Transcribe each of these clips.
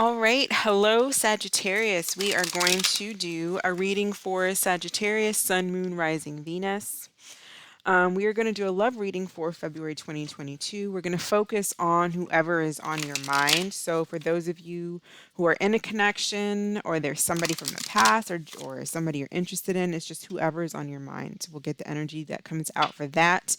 All right, hello Sagittarius. We are going to do a reading for Sagittarius, Sun, Moon, Rising, Venus. We are going to do a love reading for February 2022. We're going to focus on whoever is on your mind. So, for those of you who are in a connection, or there's somebody from the past, or somebody you're interested in, it's just whoever is on your mind. We'll get the energy that comes out for that.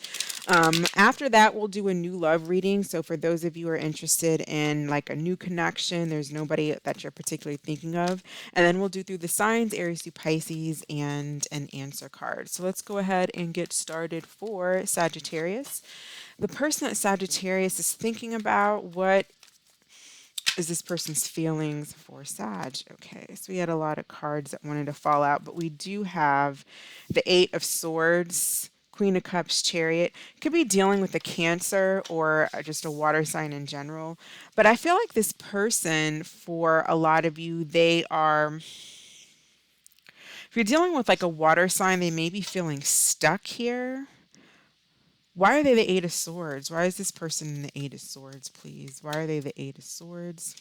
After that, we'll do a new love reading. So, for those of you who are interested in like a new connection, there's nobody that you're particularly thinking of. And then we'll do through the signs, Aries through Pisces, and an answer card. So let's go ahead and get started for Sagittarius. The person that Sagittarius is thinking about, what is this person's feelings for Sag? Okay, so we had a lot of cards that wanted to fall out, but we do have the Eight of Swords, Queen of Cups, Chariot. Could be dealing with a Cancer or just a water sign in general. But I feel like this person, for a lot of you, they are, if you're dealing with like a water sign, they may be feeling stuck here. Why are they the Eight of Swords? Why is this person in the Eight of Swords, please? Why are they the Eight of Swords?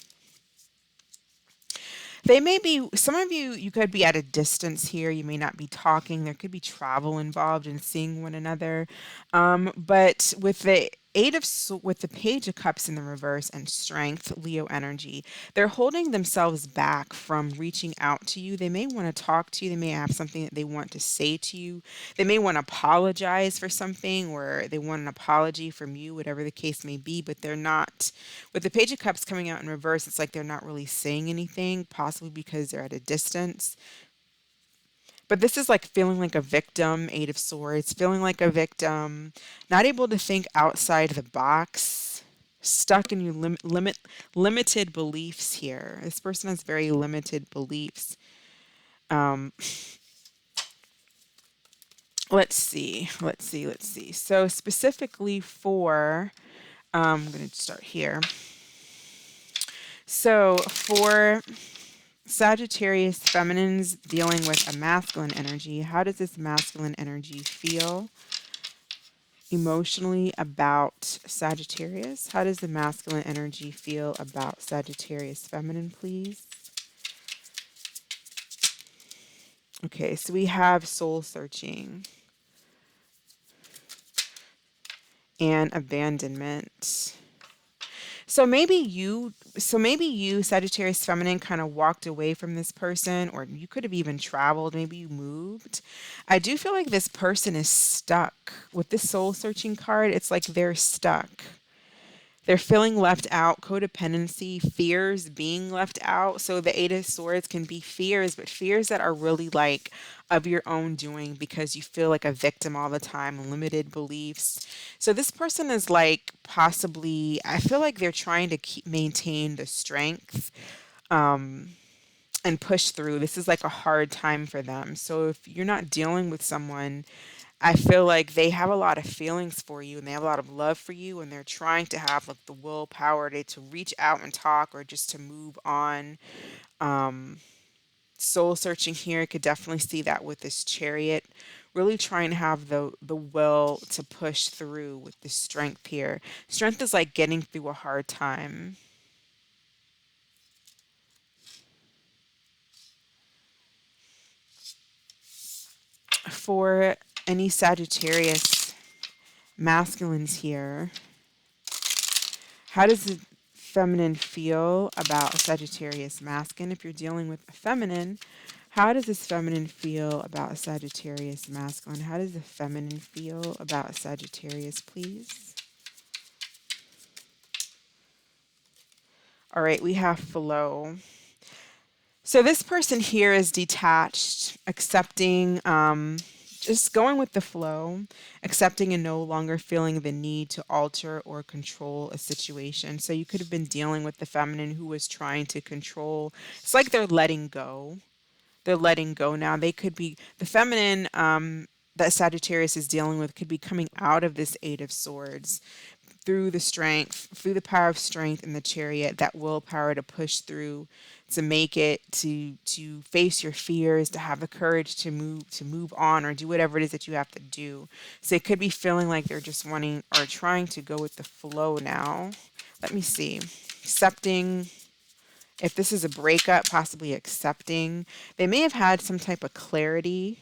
They may be, some of you, you could be at a distance here. You may not be talking. There could be travel involved in seeing one another. But with the with the Page of Cups in the reverse and Strength, Leo energy, they're holding themselves back from reaching out to you. They may want to talk to you. They may have something that they want to say to you. They may want to apologize for something, or they want an apology from you, whatever the case may be, but they're not. With the Page of Cups coming out in reverse, it's like they're not really saying anything, possibly because they're at a distance. But this is like feeling like a victim, Eight of Swords, feeling like a victim, not able to think outside the box, stuck in your limited beliefs here. This person has very limited beliefs. Um, let's see. So specifically for, I'm going to start here. So for Sagittarius feminines dealing with a masculine energy, how does this masculine energy feel emotionally about Sagittarius? How does the masculine energy feel about Sagittarius feminine, please? Okay, so we have soul searching and abandonment. So maybe you, Sagittarius feminine, kind of walked away from this person, or you could have even traveled, maybe you moved. I do feel like this person is stuck. With this soul searching card, it's like they're stuck. They're feeling left out, codependency, fears being left out. So the Eight of Swords can be fears, but fears that are really like of your own doing because you feel like a victim all the time, limited beliefs. So this person is like possibly, I feel like they're trying to maintain the strength and push through. This is like a hard time for them. So if you're not dealing with someone, I feel like they have a lot of feelings for you and they have a lot of love for you, and they're trying to have like the willpower to reach out and talk, or just to move on. Soul searching here, could definitely see that with this Chariot, really trying to have the will to push through with the strength here. Strength is like getting through a hard time. For any Sagittarius masculines here, how does the feminine feel about Sagittarius masculine? If you're dealing with a feminine, how does this feminine feel about Sagittarius masculine? How does the feminine feel about Sagittarius, please? All right, we have flow. So this person here is detached, accepting, just going with the flow, accepting and no longer feeling the need to alter or control a situation. So you could have been dealing with the feminine who was trying to control. It's like they're letting go. They're letting go now. They could be, the feminine that Sagittarius is dealing with could be coming out of this Eight of Swords through the strength, through the power of strength in the Chariot, that willpower to push through, to make it, to face your fears, to have the courage to move on, or do whatever it is that you have to do. So it could be feeling like they're just wanting or trying to go with the flow now. Let me see. Accepting If this is a breakup, possibly accepting. They may have had some type of clarity,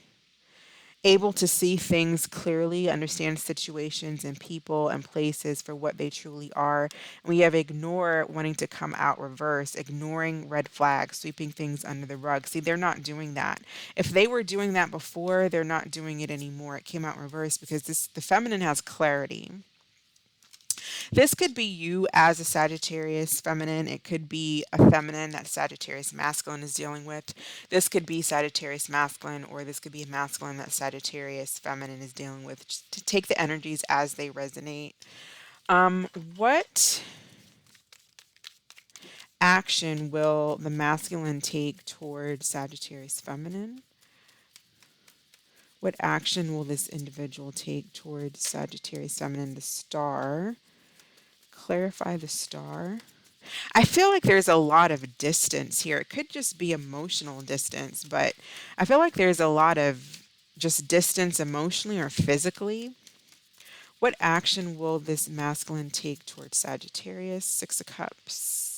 able to see things clearly, understand situations and people and places for what they truly are. And we have ignore wanting to come out reverse, ignoring red flags, sweeping things under the rug. See, they're not doing that. If they were doing that before, they're not doing it anymore. It came out reverse because the feminine has clarity. This could be you as a Sagittarius feminine. It could be a feminine that Sagittarius masculine is dealing with. This could be Sagittarius masculine, or this could be a masculine that Sagittarius feminine is dealing with. Just to take the energies as they resonate. What action will the masculine take towards Sagittarius feminine? What action will this individual take towards Sagittarius feminine? The star. Clarify the star. I feel like there's a lot of distance here. It could just be emotional distance, but I feel like there's a lot of just distance emotionally or physically. What action will this masculine take towards Sagittarius? Six of Cups.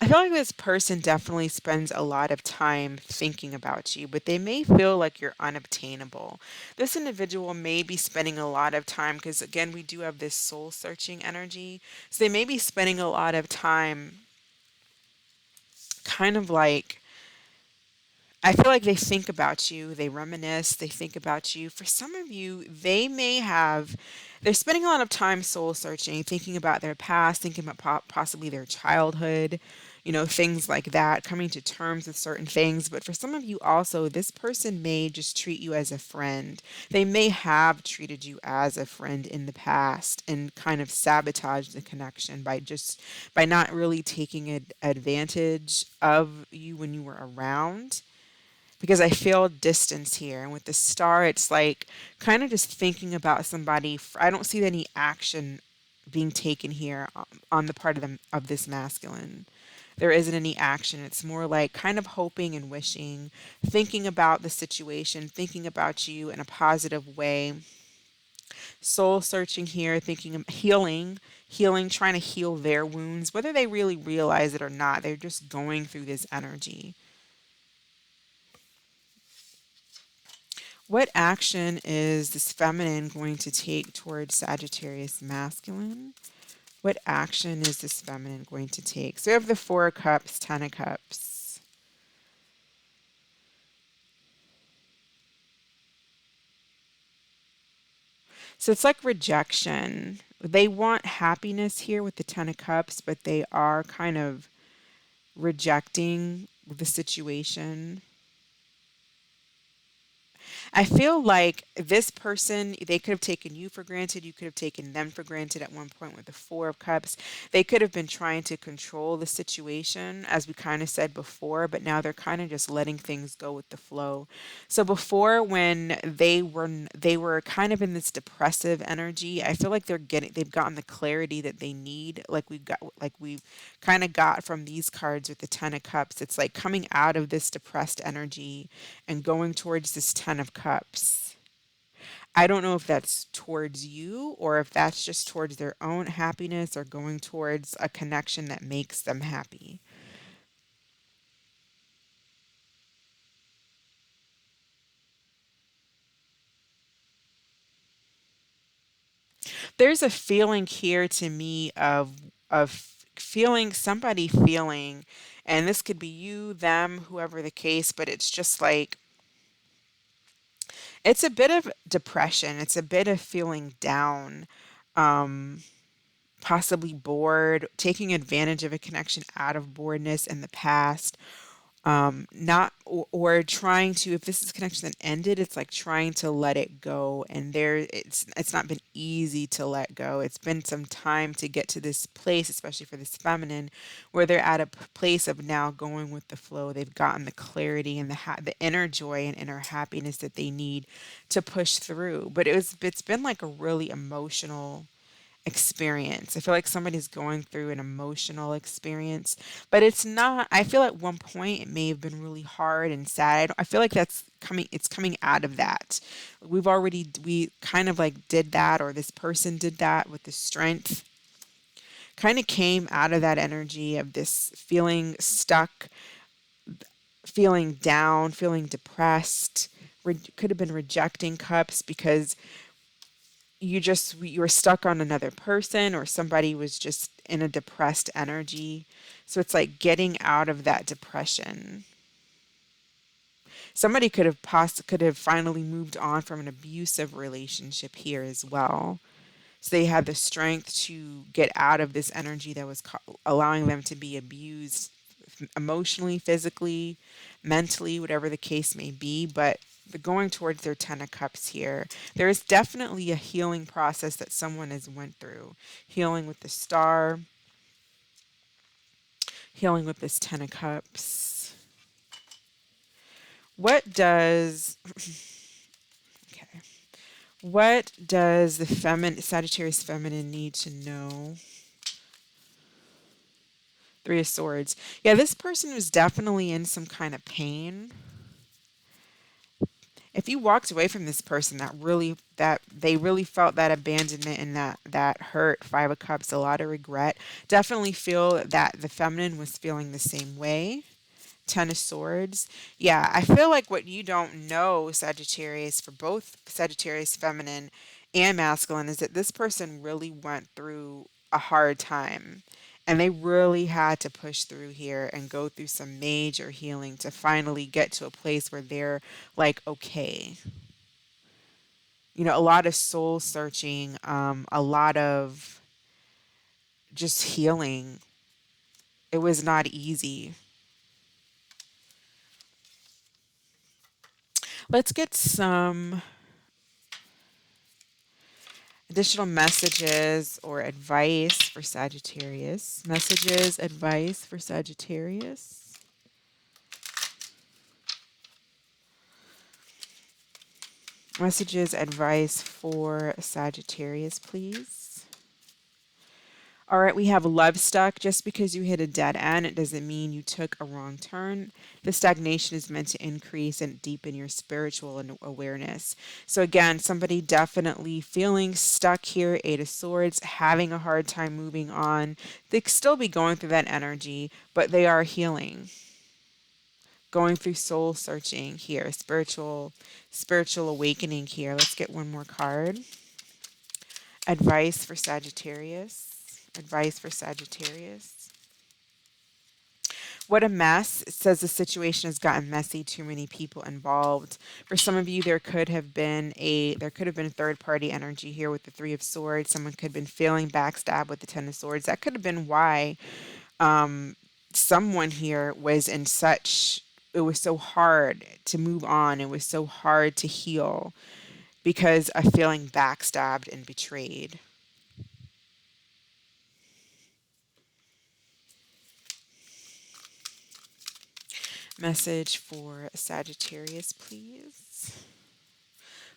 I feel like this person definitely spends a lot of time thinking about you, but they may feel like you're unobtainable. This individual may be spending a lot of time because, again, we do have this soul searching energy. So they may be spending a lot of time kind of like I feel like they think about you, they reminisce, they think about you. For some of you, they're spending a lot of time soul searching, thinking about their past, thinking about possibly their childhood, things like that, coming to terms with certain things. But for some of you also, this person may just treat you as a friend. They may have treated you as a friend in the past and kind of sabotaged the connection by not really taking advantage of you when you were around, because I feel distance here. And with the star, it's like kind of just thinking about somebody. I don't see any action being taken here on the part of them of this masculine. There isn't any action. It's more like kind of hoping and wishing, thinking about the situation, thinking about you in a positive way. Soul searching here, thinking of healing, trying to heal their wounds, whether they really realize it or not. They're just going through this energy. What action is this feminine going to take towards Sagittarius masculine? What action is this feminine going to take? So we have the Four of Cups, Ten of Cups. So it's like rejection. They want happiness here with the Ten of Cups, but they are kind of rejecting the situation. I feel like this person, they could have taken you for granted. You could have taken them for granted at one point with the Four of Cups. They could have been trying to control the situation, as we kind of said before, but now they're kind of just letting things go with the flow. So before, when they were kind of in this depressive energy, I feel like they've gotten the clarity that they need, like we kind of got from these cards with the Ten of Cups. It's like coming out of this depressed energy and going towards this Ten of Cups. I don't know if that's towards you or if that's just towards their own happiness or going towards a connection that makes them happy. There's a feeling here to me of feeling somebody feeling, and this could be you, them, whoever the case, but it's just like it's a bit of depression. It's a bit of feeling down, possibly bored, taking advantage of a connection out of boredness in the past, not or trying to, if this is a connection that ended, it's like trying to let it go, and it's not been easy to let go. It's been some time to get to this place, especially for this feminine, where they're at a place of now going with the flow. They've gotten the clarity and the inner joy and inner happiness that they need to push through. But it's been like a really emotional experience. I feel like somebody's going through an emotional experience, but it's not. I feel at one point it may have been really hard and sad. I feel like it's coming out of that. We kind of like did that, or this person did that with the strength, kind of came out of that energy of this feeling stuck, feeling down, feeling depressed. Could have been rejecting cups because you were stuck on another person, or somebody was just in a depressed energy. So it's like getting out of that depression. Somebody could have finally moved on from an abusive relationship here as well. So they had the strength to get out of this energy that was allowing them to be abused emotionally, physically, mentally, whatever the case may be. But going towards their 10 of cups here, there is definitely a healing process that someone has went through. Healing with the star, healing with this 10 of cups. What does okay. What does the Sagittarius feminine need to know? Three of Swords. Yeah, this person was definitely in some kind of pain. If you walked away from this person, that they really felt that abandonment and that hurt, Five of Cups, a lot of regret. Definitely feel that the feminine was feeling the same way. Ten of Swords. Yeah, I feel like what you don't know, Sagittarius, for both Sagittarius feminine and masculine, is that this person really went through a hard time. And they really had to push through here and go through some major healing to finally get to a place where they're like, okay. You know, a lot of soul searching, a lot of just healing. It was not easy. Let's get some additional messages or advice for Sagittarius. Messages, advice for Sagittarius. Messages, advice for Sagittarius, please. All right, we have love stuck. Just because you hit a dead end, it doesn't mean you took a wrong turn. The stagnation is meant to increase and deepen your spiritual awareness. So again, somebody definitely feeling stuck here, Eight of Swords, having a hard time moving on. They could still be going through that energy, but they are healing. Going through soul searching here, spiritual awakening here. Let's get one more card. Advice for Sagittarius. Advice for Sagittarius. What a mess. It says the situation has gotten messy, too many people involved. For some of you, there could have been a third party energy here with the Three of Swords. Someone could have been feeling backstabbed with the Ten of Swords. That could have been why someone here was in such, it was so hard to move on. It was so hard to heal because of feeling backstabbed and betrayed. Message for Sagittarius, please.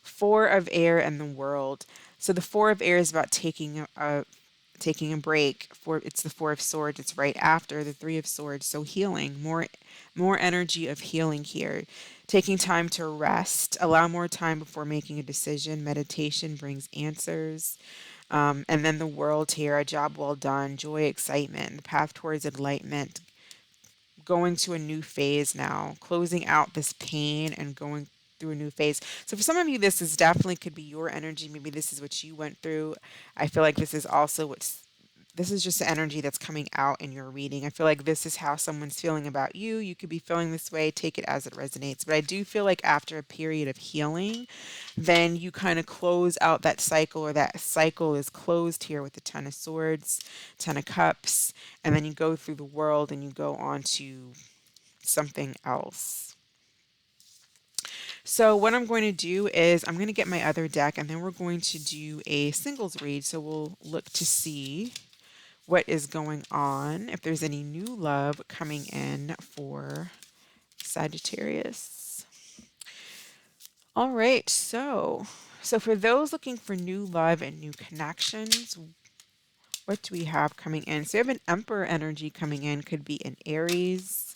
Four of Air and the World. So the Four of Air is about taking a break. It's the Four of Swords. It's right after the Three of Swords. So healing, more energy of healing here. Taking time to rest. Allow more time before making a decision. Meditation brings answers. And then the World here, a job well done, joy, excitement, the path towards enlightenment, going to a new phase now, closing out this pain and going through a new phase. So for some of you, this is definitely could be your energy. Maybe this is what you went through. I feel like this is just the energy that's coming out in your reading. I feel like this is how someone's feeling about you. You could be feeling this way. Take it as it resonates. But I do feel like after a period of healing, then you kind of close out that cycle, or that cycle is closed here with the Ten of Swords, Ten of Cups, and then you go through the world and you go on to something else. So what I'm going to do is I'm going to get my other deck, and then we're going to do a singles read. So we'll look to see what is going on, if there's any new love coming in for Sagittarius. All right, so for those looking for new love and new connections, What do we have coming in? So we have an Emperor energy coming in. Could be an Aries.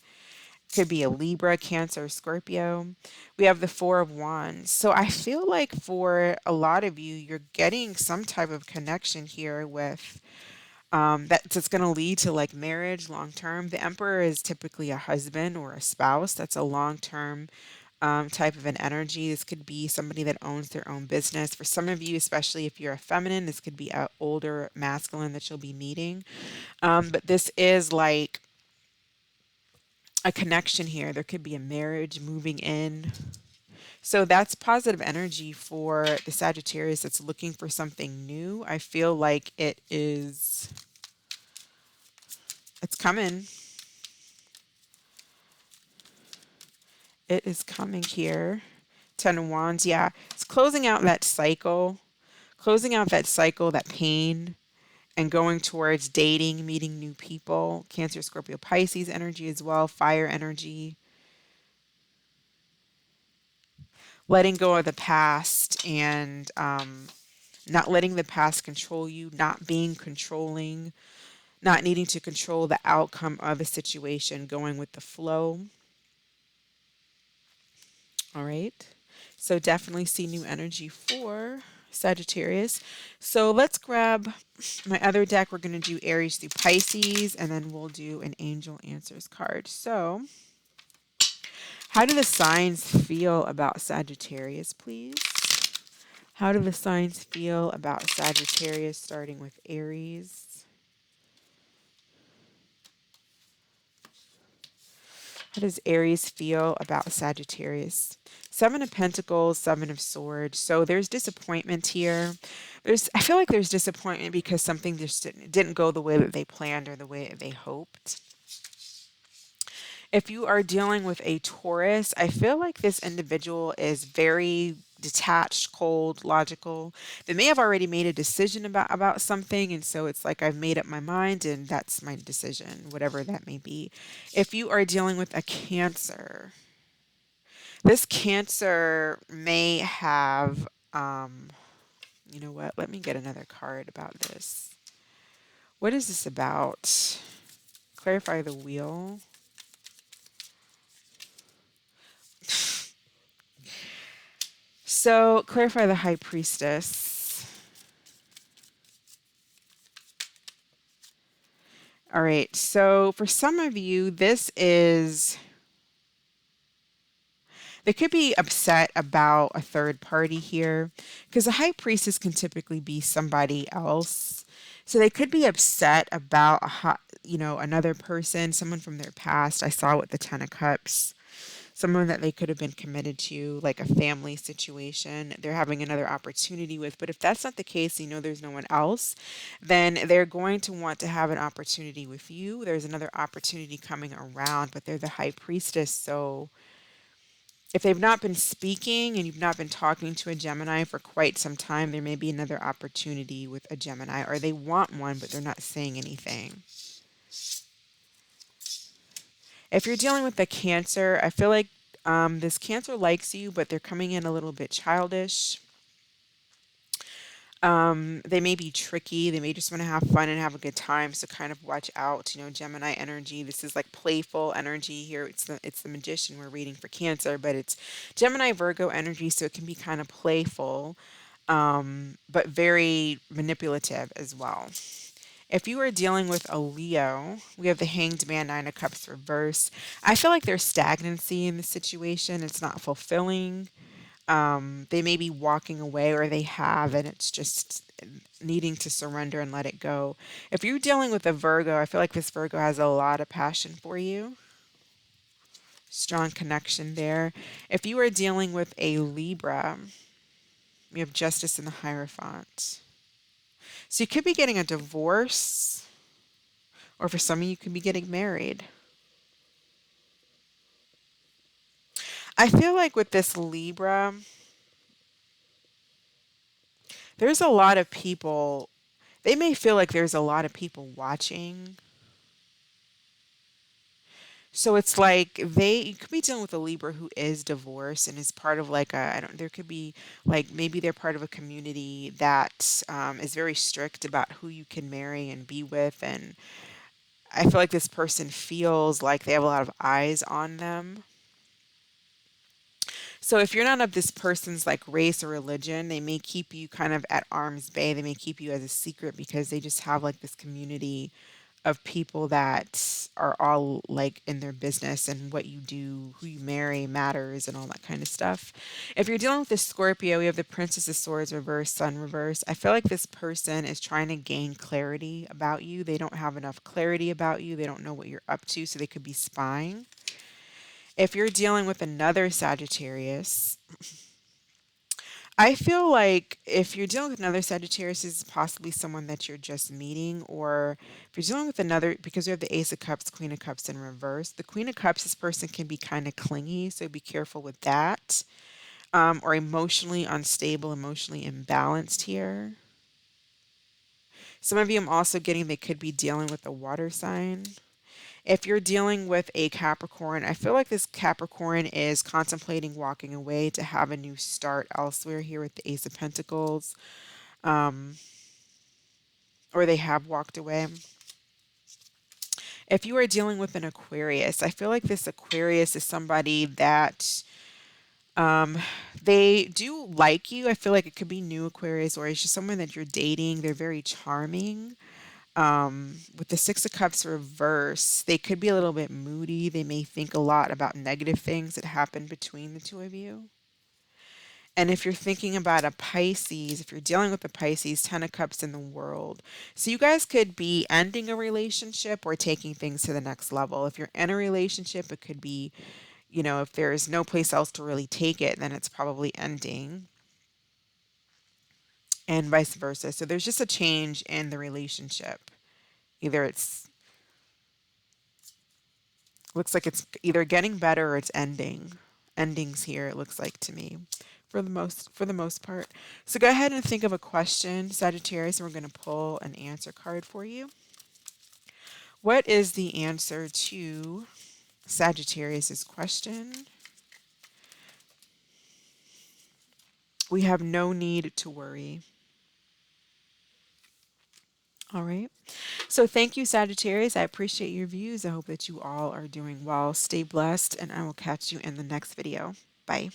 Could be a Libra, Cancer, Scorpio. We have the Four of Wands. So I feel like for a lot of you, you're getting some type of connection here with that's going to lead to like marriage long term. The Emperor is typically a husband or a spouse. That's a long term type of an energy. This could be somebody that owns their own business. For some of you, especially if you're a feminine, this could be an older masculine that you'll be meeting. But this is like a connection here. There could be a marriage moving in. So that's positive energy for the Sagittarius that's looking for something new. I feel like it's coming. It is coming here. Ten of Wands. Yeah. It's closing out that cycle, that pain, and going towards dating, meeting new people. Cancer, Scorpio, Pisces energy as well. Fire energy. Letting go of the past and not letting the past control you, not being controlling, not needing to control the outcome of a situation, going with the flow. All right. So definitely see new energy for Sagittarius. So let's grab my other deck. We're going to do Aries through Pisces, and then we'll do an Angel Answers card. So, how do the signs feel about Sagittarius, please? How do the signs feel about Sagittarius, starting with Aries? How does Aries feel about Sagittarius? Seven of Pentacles, Seven of Swords. So there's disappointment here. I feel like there's disappointment because something just didn't go the way that they planned or the way that they hoped. If you are dealing with a Taurus, I feel like this individual is very detached, cold, logical. They may have already made a decision about something, and so it's like I've made up my mind and that's my decision, whatever that may be. If you are dealing with a Cancer, this Cancer may have you know what? Let me get another card about this. What is this about? Clarify the wheel. So, clarify the High Priestess. All right. So, for some of you, they could be upset about a third party here because the High Priestess can typically be somebody else. So, they could be upset about another person, someone from their past. I saw with the Ten of Cups. Someone that they could have been committed to, like a family situation, they're having another opportunity with. But if that's not the case, there's no one else, then they're going to want to have an opportunity with you. There's another opportunity coming around, but they're the High Priestess. So if they've not been speaking and you've not been talking to a Gemini for quite some time, there may be another opportunity with a Gemini, or they want one, but they're not saying anything. If you're dealing with a Cancer, I feel like this Cancer likes you, but they're coming in a little bit childish. They may be tricky. They may just want to have fun and have a good time. So kind of watch out. Gemini energy. This is like playful energy here. It's the Magician we're reading for Cancer, but it's Gemini Virgo energy, so it can be kind of playful, but very manipulative as well. If you are dealing with a Leo, we have the Hanged Man, Nine of Cups reverse. I feel like there's stagnancy in the situation. It's not fulfilling. They may be walking away, or they have, and it's just needing to surrender and let it go. If you're dealing with a Virgo, I feel like this Virgo has a lot of passion for you. Strong connection there. If you are dealing with a Libra, we have Justice in the Hierophant. So you could be getting a divorce, or for some of you could be getting married. I feel like with this Libra, there's a lot of people, they may feel like there's a lot of people watching. So it's like you could be dealing with a Libra who is divorced and is part of like a, I don't, there could be like maybe they're part of a community that is very strict about who you can marry and be with. And I feel like this person feels like they have a lot of eyes on them. So if you're not of this person's like race or religion, they may keep you kind of at arm's bay. They may keep you as a secret because they just have like this community of people that are all like in their business, and what you do, who you marry matters and all that kind of stuff. If you're dealing with this Scorpio, we have the Princess of Swords reverse, Sun reverse. I feel like this person is trying to gain clarity about you. They don't have enough clarity about you. They don't know what you're up to, so they could be spying. If you're dealing with another Sagittarius, I feel like if you're dealing with another Sagittarius, this is possibly someone that you're just meeting, or if you're dealing with another, because you have the Ace of Cups, Queen of Cups in reverse. The Queen of Cups, this person can be kind of clingy, so be careful with that. Or emotionally unstable, emotionally imbalanced here. Some of you, I'm also getting they could be dealing with a water sign. If you're dealing with a Capricorn, I feel like this Capricorn is contemplating walking away to have a new start elsewhere here with the Ace of Pentacles, um, or they have walked away. If you are dealing with an Aquarius, I feel like this Aquarius is somebody that they do like you. I feel like it could be new Aquarius, or it's just someone that you're dating. They're very charming. With the Six of Cups reverse, they could be a little bit moody. They may think a lot about negative things that happened between the two of you. And if you're thinking about a Pisces, if you're dealing with a Pisces, Ten of Cups in the world. So you guys could be ending a relationship or taking things to the next level. If you're in a relationship, it could be, if there's no place else to really take it, then it's probably ending, and vice versa. So there's just a change in the relationship. Either it's Looks like it's either getting better or it's ending. Endings here, it looks like to me, for the most part. So go ahead and think of a question, Sagittarius, and we're going to pull an answer card for you. What is the answer to Sagittarius's question? We have no need to worry. All right. So thank you, Sagittarius. I appreciate your views. I hope that you all are doing well. Stay blessed, and I will catch you in the next video. Bye.